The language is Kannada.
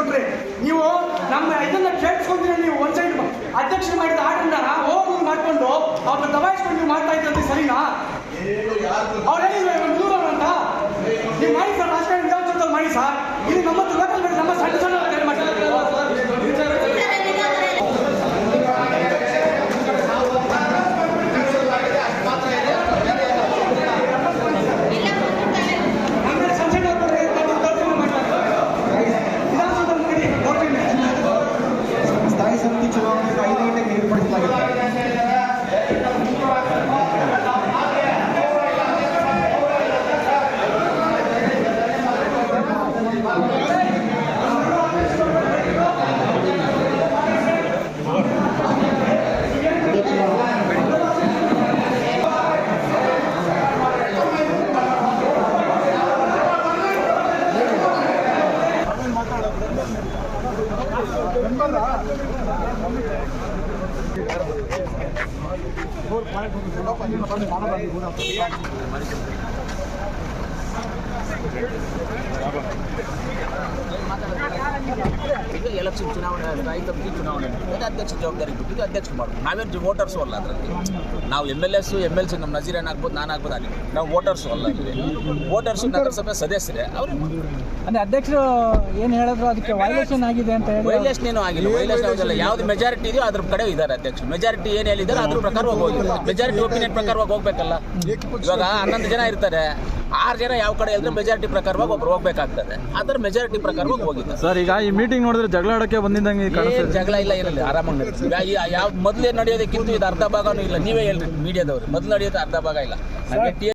ಕೊಟ್ರಿ ನೀವು ನಮ್ಮ ಇದನ್ನ ಕೇಳಿಸ್ಕೊಂಡ್ರೆ ನೀವು ಒಂದ್ ಸೈಡ್ ಅಧ್ಯಕ್ಷ ಮಾಡಿದ ಆರ್ಡರ್ನ ಹೋಗಿ ಮಾಡ್ಕೊಂಡು ಅವ್ರನ್ನ ದಬಾಯಿಸ್ಕೊಂಡು ನೀವು ಮಾಡ್ತಾ ಇದ್ದಂತೆ ಸರಿನಾ? ಅವ್ರು ಹೇಳಿದ್ರೆ ಅಂತ ನೀವು ಮಾಡಿ ಸರ್, ರಾಜಕಾರಣ ವಿಧಾನಸೌಧದಲ್ಲಿ ಮಾಡಿ ಸರ್. ಇಲ್ಲಿ ನಮ್ಮ ಲೋಕಲ್ ಬೇಡ, ನಮ್ಮ ಸಣ್ಣ ಸಣ್ಣ ಸ್ಥಾಯಿ ಸಮಿತಿ ಚುನಾವಣೆಗೆ 5 ಗಂಟೆಗೆ ನಿಗದಿಪಡಿಸಲಾಗಿದೆ. ಈಗ ಎಲೆಕ್ಷನ್ ಚುನಾವಣೆ ಸ್ಥಾಯಿ ಸಮಿತಿ ಚುನಾವಣೆ ಅಧ್ಯಕ್ಷ ಜವಾಬ್ದಾರಿ ಬಿಟ್ಟಿದ್ದು ಅಧ್ಯಕ್ಷ ಮಾಡೋದು. ನಾವೇನು ವೋಟರ್ಸು ಅಲ್ಲ ಅದರಲ್ಲಿ. ನಾವು MLS MLC ನಮ್ಮ ನಜೀರನ್ ಆಗ್ಬೋದು, ನಾನು ಆಗ್ಬೋದು ಆಗಲಿ, ನಾವು ವೋಟರ್ಸು ಅಲ್ಲ. ವೋಟರ್ಸು ನಗರಸಭೆ ಸದಸ್ಯರೇ ಅವರು. ಅಂದರೆ ಅಧ್ಯಕ್ಷರು ಏನು ಹೇಳಿದ್ರು ಅದಕ್ಕೆ ವೈಲೇಷನ್ ಆಗಿದೆ ಅಂತ ಹೇಳಿ. ವೈಲೇಷನ್ ಏನೂ ಆಗಿಲ್ಲ, ವೈಲೇಷನ್ ಆಗಿಲ್ಲ. ಯಾವ್ದು ಮೆಜಾರಿಟಿ ಇದೆಯೋ ಅದ್ರ ಕಡೆ ಇದ್ದಾರೆ ಅಧ್ಯಕ್ಷರು. ಮೆಜಾರಿಟಿ ಏನು ಹೇಳಿದ್ದಾರೆ ಅದ್ರ ಪ್ರಕಾರವಾಗಿ ಹೋಗಿದ್ದಾರೆ. ಮೆಜಾರಿಟಿ ಒಪಿನಿಯನ್ ಪ್ರಕಾರವಾಗಿ ಹೋಗ್ಬೇಕಲ್ಲ. ಇವಾಗ 11 ಜನ ಇರ್ತಾರೆ, 6 ಜನ ಯಾವ ಕಡೆ ಹೇಳಿದ್ರೆ ಮೆಜಾರಿಟಿ ಪ್ರಕಾರವಾಗಿ ಒಬ್ರು ಹೋಗ್ಬೇಕಾಗ್ತದೆ. ಅದರ ಮೆಜಾರಿಟಿ ಪ್ರಕಾರವಾಗಿ ಹೋಗಿದ್ದಾರೆ ಸರ್. ಈಗ ಈ ಮೀಟಿಂಗ್ ನೋಡಿದ್ರೆ ಜಗಳ ಆಡೋಕ್ಕೆ ಬಂದಿದ್ದಂಗೆ ಜಗಳ ಇಲ್ಲ, ಏನಿಲ್ಲ, ಆರಾಮಾಗಿ ನಡೆಸ್ತೀವಿ. ಯಾವ ಮೊದಲೇ ನಡೆಯೋದಕ್ಕಿಂತ ಇದು ಅರ್ಧ ಭಾಗನೂ ಇಲ್ಲ. ನೀವೇ ಹೇಳ್ರಿ ಮೀಡಿಯಾದವ್ರು, ಮೊದಲು ನಡೆಯೋದು ಅರ್ಧ ಭಾಗ ಇಲ್ಲ.